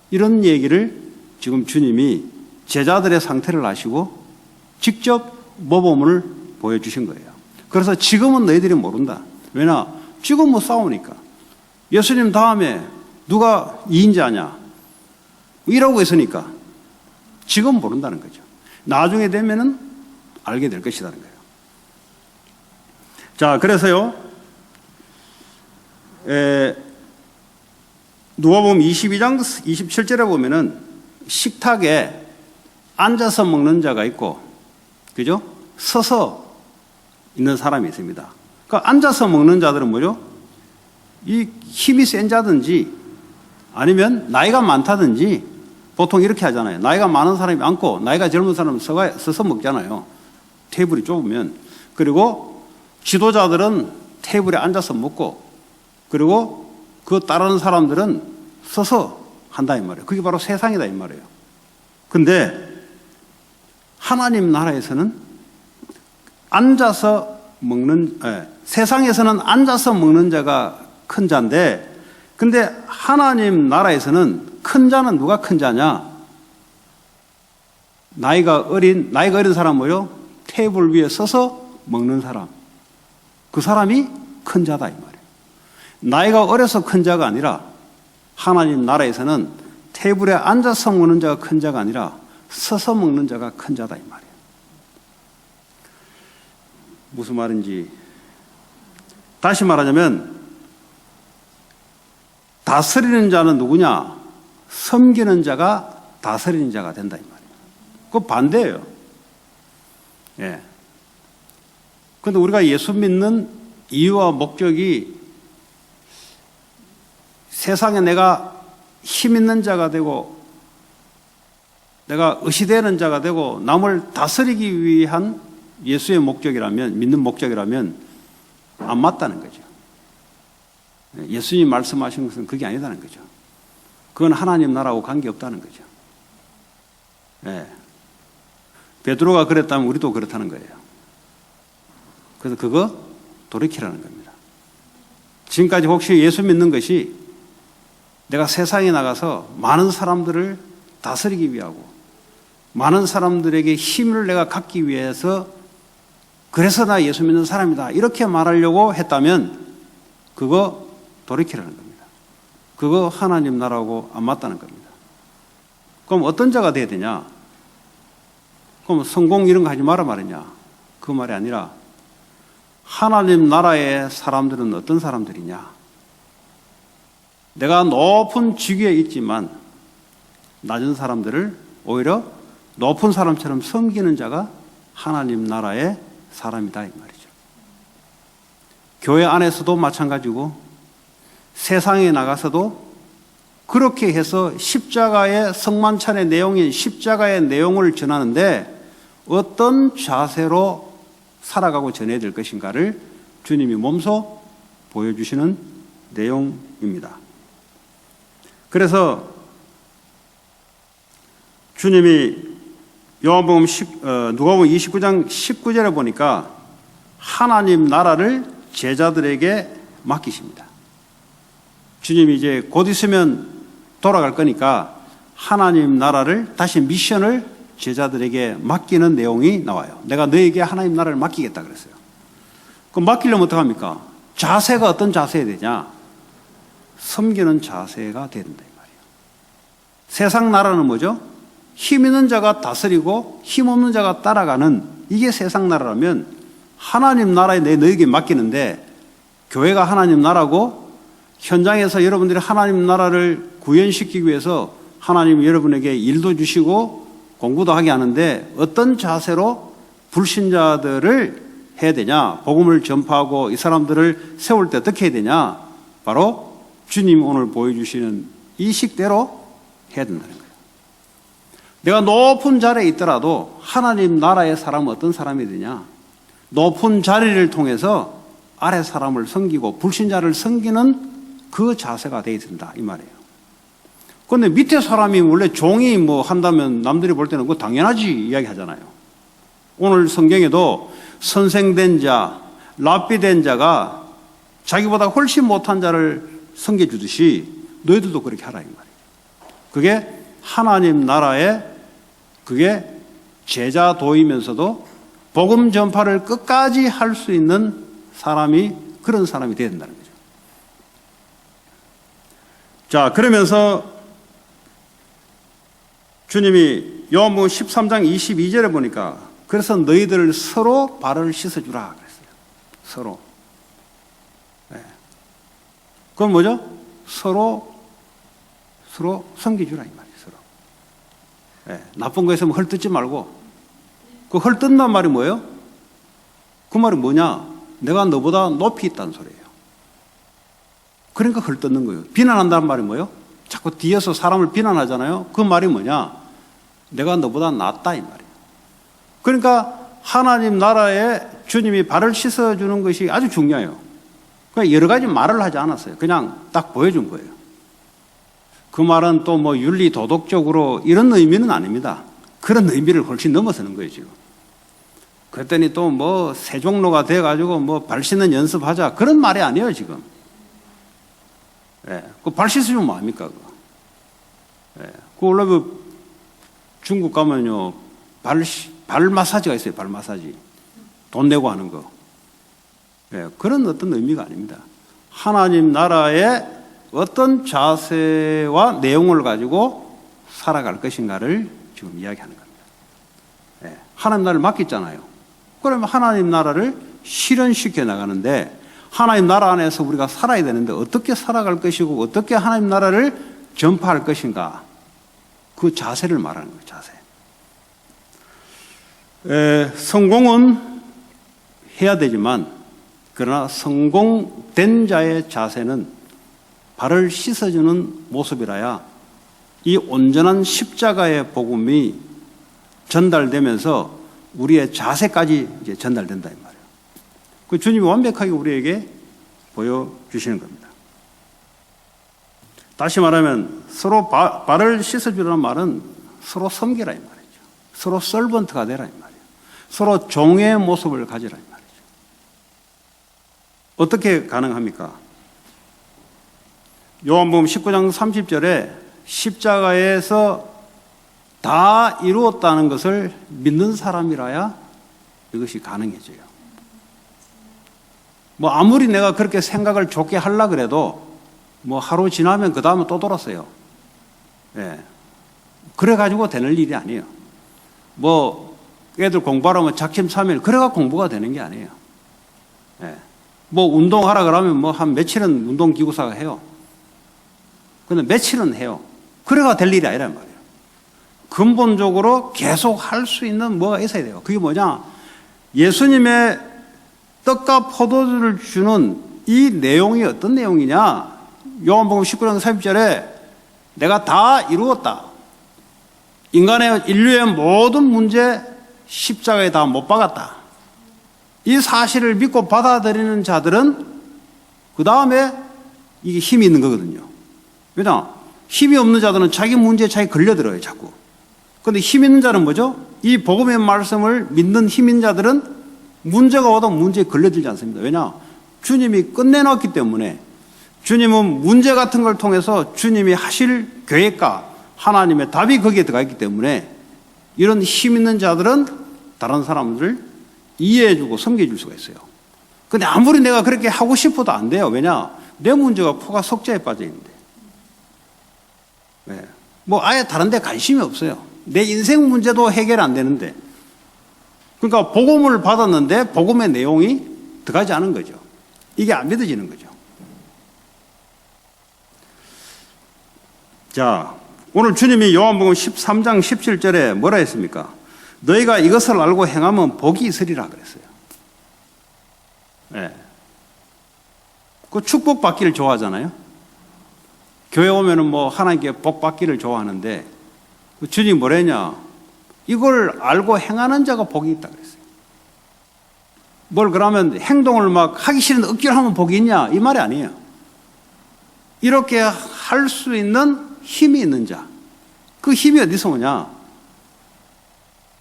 이런 얘기를 지금 주님이 제자들의 상태를 아시고 직접 모범을 보여주신 거예요. 그래서 지금은 너희들이 모른다. 왜냐? 지금 뭐 싸우니까. 예수님 다음에 누가 이인자냐? 이러고 있으니까 지금 모른다는 거죠. 나중에 되면은 알게 될 것이라는 거예요. 자, 그래서요, 누가복음 22장 27절에 보면은 식탁에 앉아서 먹는 자가 있고, 그죠? 서서 있는 사람이 있습니다. 그러니까 앉아서 먹는 자들은 뭐죠? 이 힘이 센 자든지 아니면 나이가 많다든지 보통 이렇게 하잖아요. 나이가 많은 사람이 앉고 나이가 젊은 사람은 서서 먹잖아요. 테이블이 좁으면. 그리고 지도자들은 테이블에 앉아서 먹고, 그리고 그 따르는 사람들은 서서 한다 이 말이에요. 그게 바로 세상이다 이 말이에요. 근데 하나님 나라에서는 앉아서 먹는, 세상에서는 앉아서 먹는 자가 큰 자인데, 근데 하나님 나라에서는 큰 자는 누가 큰 자냐? 나이가 어린 사람 뭐요? 테이블 위에 서서 먹는 사람. 그 사람이 큰 자다 이 말이에요. 나이가 어려서 큰 자가 아니라 하나님 나라에서는 테이블에 앉아서 먹는 자가 큰 자가 아니라 서서 먹는 자가 큰 자다 이 말이에요. 무슨 말인지 다시 말하자면 다스리는 자는 누구냐? 섬기는 자가 다스리는 자가 된다 이 말이에요. 그거 반대예요. 예. 그런데 우리가 예수 믿는 이유와 목적이 세상에 내가 힘 있는 자가 되고 내가 의시되는 자가 되고 남을 다스리기 위한 예수의 목적이라면, 믿는 목적이라면 안 맞다는 거죠. 예수님이 말씀하신 것은 그게 아니다는 거죠. 그건 하나님 나라하고 관계없다는 거죠. 예. 베드로가 그랬다면 우리도 그렇다는 거예요. 그래서 그거 돌이키라는 겁니다. 지금까지 혹시 예수 믿는 것이 내가 세상에 나가서 많은 사람들을 다스리기 위하고 많은 사람들에게 힘을 내가 갖기 위해서 그래서 나 예수 믿는 사람이다 이렇게 말하려고 했다면 그거 돌이키라는 겁니다. 그거 하나님 나라하고 안 맞다는 겁니다. 그럼 어떤 자가 돼야 되냐? 그럼 성공 이런 거 하지 마라 말이냐? 그 말이 아니라 하나님 나라의 사람들은 어떤 사람들이냐? 내가 높은 직위에 있지만 낮은 사람들을 오히려 높은 사람처럼 섬기는 자가 하나님 나라의 사람이다 이 말이죠. 교회 안에서도 마찬가지고 세상에 나가서도 그렇게 해서 십자가의 성만찬의 내용인 십자가의 내용을 전하는데 어떤 자세로 살아가고 전해야 될 것인가를 주님이 몸소 보여주시는 내용입니다. 그래서 주님이 누가복음 29장 19절에 보니까 하나님 나라를 제자들에게 맡기십니다. 주님이 이제 곧 있으면 돌아갈 거니까 하나님 나라를 다시 미션을 제자들에게 맡기는 내용이 나와요. 내가 너에게 하나님 나라를 맡기겠다 그랬어요. 그럼 맡기려면 어떡합니까? 자세가 어떤 자세야 되냐? 섬기는 자세가 돼야 된다 이 말이에요. 세상 나라는 뭐죠? 힘 있는 자가 다스리고 힘 없는 자가 따라가는 이게 세상 나라라면 하나님 나라에 너에게 맡기는데 교회가 하나님 나라고 현장에서 여러분들이 하나님 나라를 구현시키기 위해서 하나님 여러분에게 일도 주시고 공부도 하게 하는데 어떤 자세로 불신자들을 해야 되냐? 복음을 전파하고 이 사람들을 세울 때 어떻게 해야 되냐? 바로 주님 오늘 보여주시는 이 식대로 해야 된다는 거예요. 내가 높은 자리에 있더라도 하나님 나라의 사람은 어떤 사람이 되냐? 높은 자리를 통해서 아래 사람을 섬기고 불신자를 섬기는 그 자세가 되어야 된다 이 말이에요. 그런데 밑에 사람이 원래 종이 뭐 한다면 남들이 볼 때는 그거 당연하지 이야기 하잖아요. 오늘 성경에도 선생된 자, 랍비된 자가 자기보다 훨씬 못한 자를 섬겨주듯이 너희들도 그렇게 하라 이 말이에요. 그게 하나님 나라의 그게 제자도이면서도 복음 전파를 끝까지 할 수 있는 사람이 그런 사람이 되어야 된다는 거죠. 자, 그러면서 주님이 요한복음 13장 22절에 보니까 그래서 너희들 서로 발을 씻어주라 그랬어요. 서로. 네. 그건 뭐죠? 서로 섬겨주라 이 말이에요. 서로. 네. 나쁜 거 있으면 헐뜯지 말고. 그 헐뜯는 말이 뭐예요? 그 말이 뭐냐? 내가 너보다 높이 있다는 소리예요. 그러니까 헐뜯는 거예요. 비난한다는 말이 뭐예요? 자꾸 뒤에서 사람을 비난하잖아요. 그 말이 뭐냐? 내가 너보다 낫다 이 말이에요. 그러니까 하나님 나라에 주님이 발을 씻어주는 것이 아주 중요해요. 그러니까 여러 가지 말을 하지 않았어요. 그냥 딱 보여준 거예요. 그 말은 또 뭐 윤리 도덕적으로 이런 의미는 아닙니다. 그런 의미를 훨씬 넘어서는 거예요 지금. 그랬더니 또 뭐 세종로가 돼가지고 뭐 발 씻는 연습하자 그런 말이 아니에요 지금. 예, 그 발 씻으면 뭐합니까 그거? 예, 그 원래 그 중국 가면요 발 마사지가 있어요. 발 마사지 돈 내고 하는 거. 예, 그런 어떤 의미가 아닙니다. 하나님 나라의 어떤 자세와 내용을 가지고 살아갈 것인가를 지금 이야기하는 겁니다. 예, 하나님 나라를 맡겼잖아요. 그러면 하나님 나라를 실현시켜 나가는데 하나님 나라 안에서 우리가 살아야 되는데 어떻게 살아갈 것이고 어떻게 하나님 나라를 전파할 것인가 그 자세를 말하는 거예요. 자세. 성공은 해야 되지만 그러나 성공된 자의 자세는 발을 씻어주는 모습이라야 이 온전한 십자가의 복음이 전달되면서 우리의 자세까지 이제 전달된다 이 말이에요. 그 주님이 완벽하게 우리에게 보여주시는 겁니다. 다시 말하면 서로 발을 씻어주라는 말은 서로 섬기라 이 말이죠. 서로 서번트가 되라 이 말이에요. 서로 종의 모습을 가지라 이 말이죠. 어떻게 가능합니까? 요한복음 19장 30절에 십자가에서 다 이루었다는 것을 믿는 사람이라야 이것이 가능해져요. 뭐 아무리 내가 그렇게 생각을 좋게 하려 그래도 뭐 하루 지나면 그 다음에 또 돌았어요. 예. 그래가지고 되는 일이 아니에요. 뭐 애들 공부하라면 작심삼일 그래가 공부가 되는 게 아니에요. 예. 뭐 운동하라 그러면 뭐 한 며칠은 운동기구사가 해요. 근데 며칠은 해요. 그래가 될 일이 아니란 말이에요. 근본적으로 계속 할 수 있는 뭐가 있어야 돼요. 그게 뭐냐? 예수님의 떡과 포도주를 주는 이 내용이 어떤 내용이냐? 요한복음 19장 30절에 내가 다 이루었다. 인간의 인류의 모든 문제 십자가에 다 못 박았다. 이 사실을 믿고 받아들이는 자들은 그 다음에 이게 힘이 있는 거거든요. 왜냐? 힘이 없는 자들은 자기 문제에 자기 걸려들어요, 자꾸. 그런데 힘 있는 자는 뭐죠? 이 복음의 말씀을 믿는 힘 있는 자들은 문제가 와도 문제에 걸려들지 않습니다. 왜냐? 주님이 끝내놨기 때문에 주님은 문제 같은 걸 통해서 주님이 하실 계획과 하나님의 답이 거기에 들어가 있기 때문에 이런 힘 있는 자들은 다른 사람들을 이해해주고 섬겨줄 수가 있어요. 근데 아무리 내가 그렇게 하고 싶어도 안 돼요. 왜냐? 내 문제가 포가 석자에 빠져 있는데. 네. 뭐 아예 다른 데 관심이 없어요. 내 인생 문제도 해결 안 되는데. 그러니까 복음을 받았는데 복음의 내용이 들어가지 않은 거죠. 이게 안 믿어지는 거죠. 자, 오늘 주님이 요한복음 13장 17절에 뭐라 했습니까? 너희가 이것을 알고 행하면 복이 있으리라 그랬어요. 네. 그 축복 받기를 좋아하잖아요. 교회 오면은 뭐 하나님께 복 받기를 좋아하는데 주님이 뭐랬냐? 이걸 알고 행하는 자가 복이 있다 그랬어요. 뭘 그러면 행동을 막 하기 싫은데 억지로 하면 복이 있냐? 이 말이 아니에요. 이렇게 할 수 있는 힘이 있는 자. 그 힘이 어디서 오냐?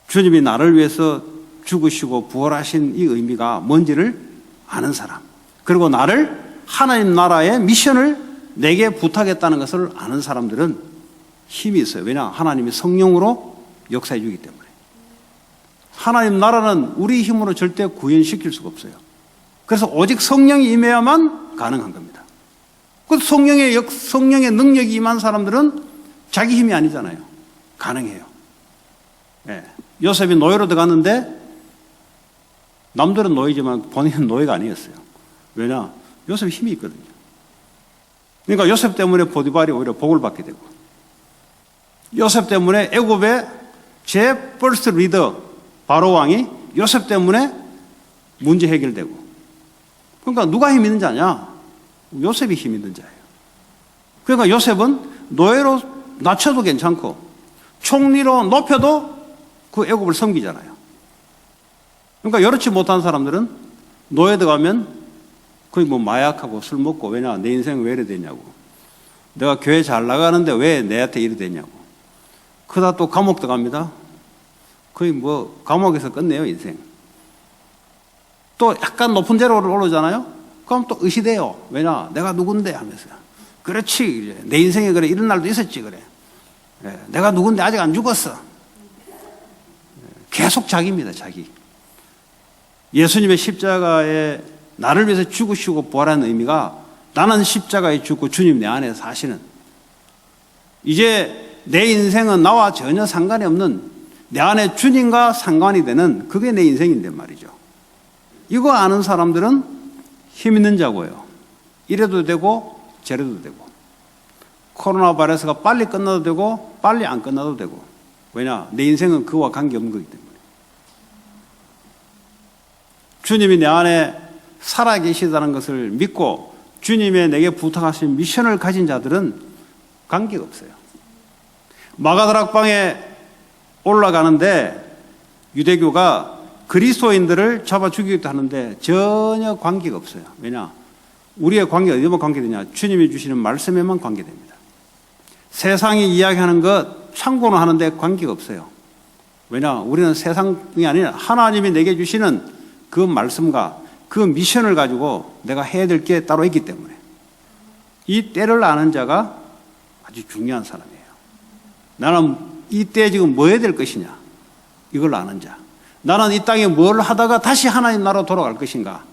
주님이 나를 위해서 죽으시고 부활하신 이 의미가 뭔지를 아는 사람. 그리고 나를 하나님 나라의 미션을 내게 부탁했다는 것을 아는 사람들은 힘이 있어요. 왜냐? 하나님이 성령으로 역사해 주기 때문에. 하나님 나라는 우리 힘으로 절대 구현시킬 수가 없어요. 그래서 오직 성령이 임해야만 가능한 겁니다. 그래서 성령의 능력이 임한 사람들은 자기 힘이 아니잖아요. 가능해요. 예. 요셉이 노예로 들어갔는데 남들은 노예지만 본인은 노예가 아니었어요. 왜냐? 요셉이 힘이 있거든요. 그러니까 요셉 때문에 보디발이 오히려 복을 받게 되고, 요셉 때문에 애굽의 제 퍼스트 리더 바로 왕이 요셉 때문에 문제 해결되고. 그러니까 누가 힘 있는 자냐? 요셉이 힘 있는 자예요. 그러니까 요셉은 노예로 낮춰도 괜찮고 총리로 높여도 그 애굽을 섬기잖아요. 그러니까 여렇지 못한 사람들은 노예 들어가면 거의 뭐 마약하고 술 먹고, 왜냐? 내 인생 왜 이래 됐냐고. 내가 교회 잘 나가는데 왜 내한테 이래 됐냐고. 그러다 또 감옥 들어갑니다. 거의 뭐 감옥에서 끝내요, 인생. 또 약간 높은 데로 올라오잖아요. 그럼 또 의시돼요. 왜냐? 내가 누군데 하면서. 그렇지. 내 인생에 그래 이런 날도 있었지 그래. 내가 누군데 아직 안 죽었어. 계속 자기입니다, 자기. 예수님의 십자가에 나를 위해서 죽으시고 부활하는 의미가 나는 십자가에 죽고 주님 내 안에 사시는, 이제 내 인생은 나와 전혀 상관이 없는 내 안에 주님과 상관이 되는, 그게 내 인생인데 말이죠. 이거 아는 사람들은 힘 있는 자고요. 이래도 되고 저래도 되고, 코로나 바이러스가 빨리 끝나도 되고 빨리 안 끝나도 되고. 왜냐? 내 인생은 그와 관계없는 거기 때문에. 주님이 내 안에 살아계시다는 것을 믿고 주님의 내게 부탁하신 미션을 가진 자들은 관계가 없어요. 마가다락방에 올라가는데 유대교가 그리스도인들을 잡아 죽이기도 하는데 전혀 관계가 없어요. 왜냐? 우리의 관계가 어디만 관계되냐? 주님이 주시는 말씀에만 관계됩니다. 세상이 이야기하는 것 참고는 하는데 관계가 없어요. 왜냐? 우리는 세상이 아니라 하나님이 내게 주시는 그 말씀과 그 미션을 가지고 내가 해야 될 게 따로 있기 때문에. 이 때를 아는 자가 아주 중요한 사람이에요. 나는 이 때에 지금 뭐 해야 될 것이냐? 이걸 아는 자. 나는 이 땅에 뭘 하다가 다시 하나님 나라로 돌아갈 것인가?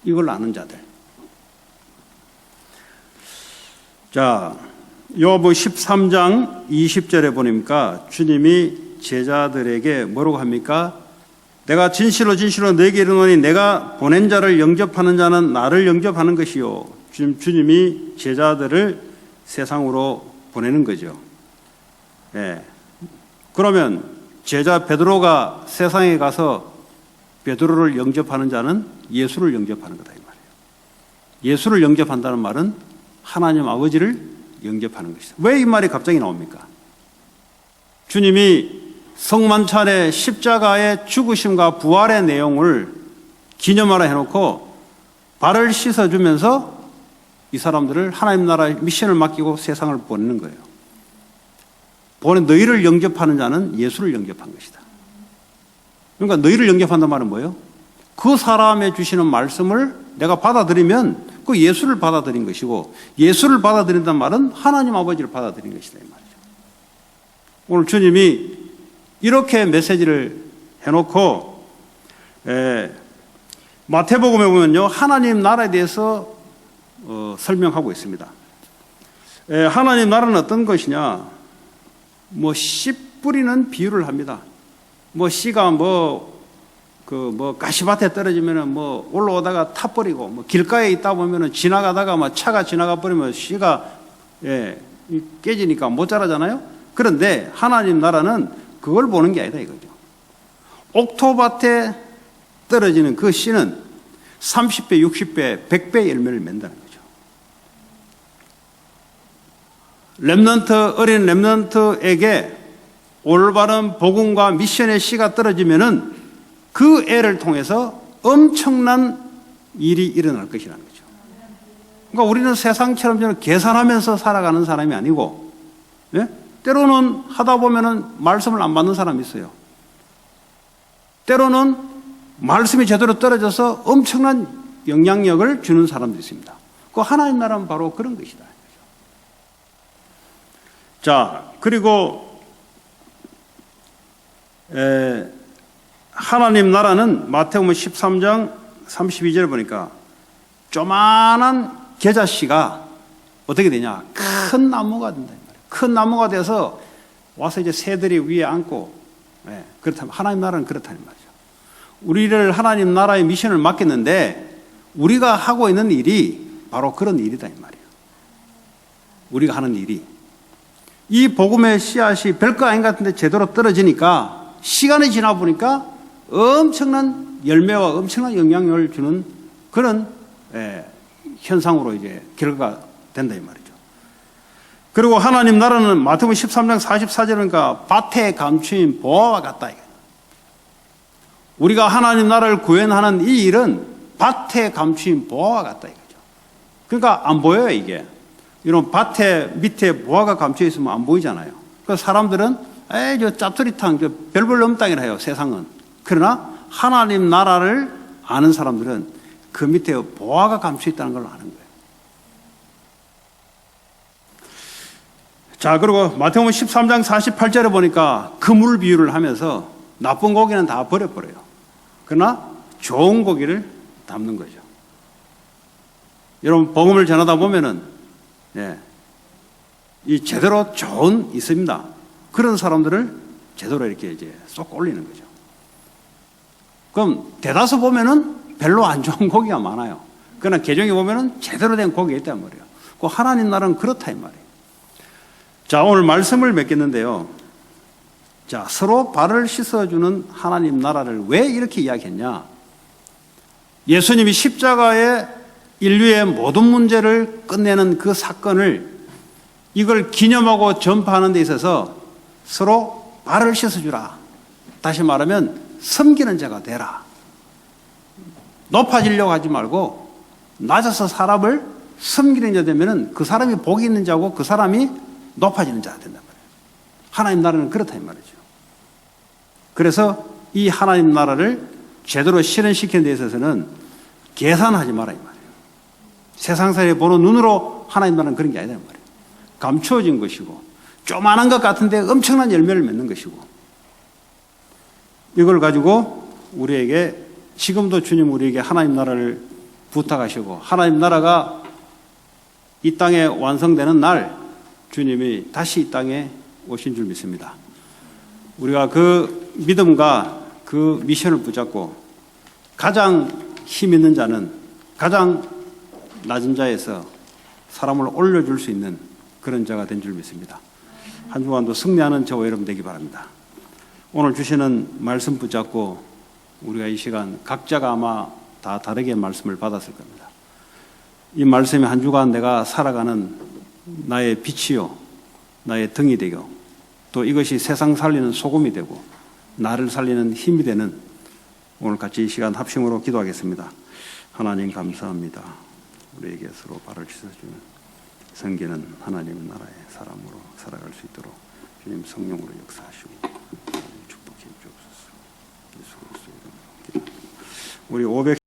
이걸 아는 자들. 자, 요한복음 13장 20절에 보니까 주님이 제자들에게 뭐라고 합니까? 내가 진실로 진실로 너에게 이르노니 내가 보낸 자를 영접하는 자는 나를 영접하는 것이요. 주님이 제자들을 세상으로 보내는 거죠. 예. 그러면 제자 베드로가 세상에 가서 베드로를 영접하는 자는 예수를 영접하는 거다 이 말이에요. 예수를 영접한다는 말은 하나님 아버지를 영접하는 것이다. 왜 이 말이 갑자기 나옵니까? 주님이 성만찬의 십자가의 죽으심과 부활의 내용을 기념하라 해놓고 발을 씻어주면서 이 사람들을 하나님 나라의 미션을 맡기고 세상을 보내는 거예요. 너희를 영접하는 자는 예수를 영접한 것이다. 그러니까 너희를 영접한다는 말은 뭐예요? 그 사람의 주시는 말씀을 내가 받아들이면 그 예수를 받아들인 것이고, 예수를 받아들인다는 말은 하나님 아버지를 받아들인 것이다 이 말이죠. 오늘 주님이 이렇게 메시지를 해놓고 마태복음에 보면요, 하나님 나라에 대해서 설명하고 있습니다. 하나님 나라는 어떤 것이냐? 씨 뿌리는 비유를 합니다. 씨가 가시밭에 떨어지면은 올라오다가 타버리고, 길가에 있다 보면은 지나가다가 차가 지나가 버리면 씨가 깨지니까 못 자라잖아요. 그런데 하나님 나라는 그걸 보는 게 아니다 이거죠. 옥토밭에 떨어지는 그 씨는 30배, 60배, 100배 열매를 맺는다는 거죠. 어린 렘넌트에게 올바른 복음과 미션의 씨가 떨어지면은 그 애를 통해서 엄청난 일이 일어날 것이라는 거죠. 그러니까 우리는 세상처럼 저는 계산하면서 살아가는 사람이 아니고, 때로는 하다 보면은 말씀을 안 받는 사람이 있어요. 때로는 말씀이 제대로 떨어져서 엄청난 영향력을 주는 사람도 있습니다. 그 하나님 나라는 바로 그런 것이다. 자, 그리고 하나님 나라는 마태복음 13장 32절에 보니까 조만한 겨자씨가 어떻게 되냐? 큰 나무가 된다. 큰 나무가 돼서 와서 이제 새들이 위에 앉고, 그렇다면 하나님 나라는 그렇다는 말이죠. 우리를 하나님 나라의 미션을 맡겼는데 우리가 하고 있는 일이 바로 그런 일이다 이 말이에요. 우리가 하는 일이 이 복음의 씨앗이 별거 아닌 것 같은데 제대로 떨어지니까 시간이 지나 보니까 엄청난 열매와 엄청난 영향력을 주는 그런 현상으로 이제 결과가 된다 이 말이죠. 그리고 하나님 나라는 마태복음 13장 44절이니까 밭에 감추인 보화와 같다. 우리가 하나님 나라를 구현하는 이 일은 밭에 감추인 보화와 같다 이거죠. 그러니까 안 보여요 이게. 이런 밭에 밑에 보화가 감춰 있으면 안 보이잖아요. 그래서 사람들은 저 짜투리탕, 저 별볼 넘땅이라 해요 세상은. 그러나 하나님 나라를 아는 사람들은 그 밑에 보화가 감춰 있다는 걸 아는 거예요. 자, 그리고 마태복음 13장 48절에 보니까 그물 비유를 하면서 나쁜 고기는 다 버려버려요. 그러나 좋은 고기를 담는 거죠. 여러분, 복음을 전하다 보면은, 이 제대로 좋은 있습니다. 그런 사람들을 제대로 이렇게 이제 쏙 올리는 거죠. 그럼 대다수 보면은 별로 안 좋은 고기가 많아요. 그러나 개종에 보면은 제대로 된 고기가 있단 말이에요. 그 하나님 나라는 그렇다 이 말이에요. 자, 오늘 말씀을 맺겠는데요. 자, 서로 발을 씻어주는 하나님 나라를 왜 이렇게 이야기했냐? 예수님이 십자가에 인류의 모든 문제를 끝내는 그 사건을 이걸 기념하고 전파하는 데 있어서 서로 발을 씻어주라. 다시 말하면 섬기는 자가 되라. 높아지려고 하지 말고 낮아서 사람을 섬기는 자 되면은 그 사람이 복이 있는 자고 그 사람이 높아지는 자가 된단 말이에요. 하나님 나라는 그렇다 이 말이죠. 그래서 이 하나님 나라를 제대로 실현시키는 데 있어서는 계산하지 마라 이 말이에요. 세상살이 보는 눈으로 하나님 나라는 그런 게 아니다 이 말이에요. 감추어진 것이고 조만한 것 같은데 엄청난 열매를 맺는 것이고 이걸 가지고 우리에게 지금도 주님 우리에게 하나님 나라를 부탁하시고 하나님 나라가 이 땅에 완성되는 날 주님이 다시 이 땅에 오신 줄 믿습니다. 우리가 그 믿음과 그 미션을 붙잡고 가장 힘 있는 자는 가장 낮은 자에서 사람을 올려줄 수 있는 그런 자가 된 줄 믿습니다. 한 주간도 승리하는 저와 여러분 되기 바랍니다. 오늘 주시는 말씀 붙잡고 우리가 이 시간 각자가 아마 다 다르게 말씀을 받았을 겁니다. 이 말씀이 한 주간 내가 살아가는 나의 빛이요 나의 등이 되고 또 이것이 세상 살리는 소금이 되고 나를 살리는 힘이 되는 오늘 같이 이 시간 합심으로 기도하겠습니다. 하나님 감사합니다. 우리에게 서로 발을 씻어주는 섬기는 하나님의 나라의 사람으로 살아갈 수 있도록 주님 성령으로 역사하시고 축복해 주옵소서. 예수 그리스도 이름으로 기도합니다. 우리 500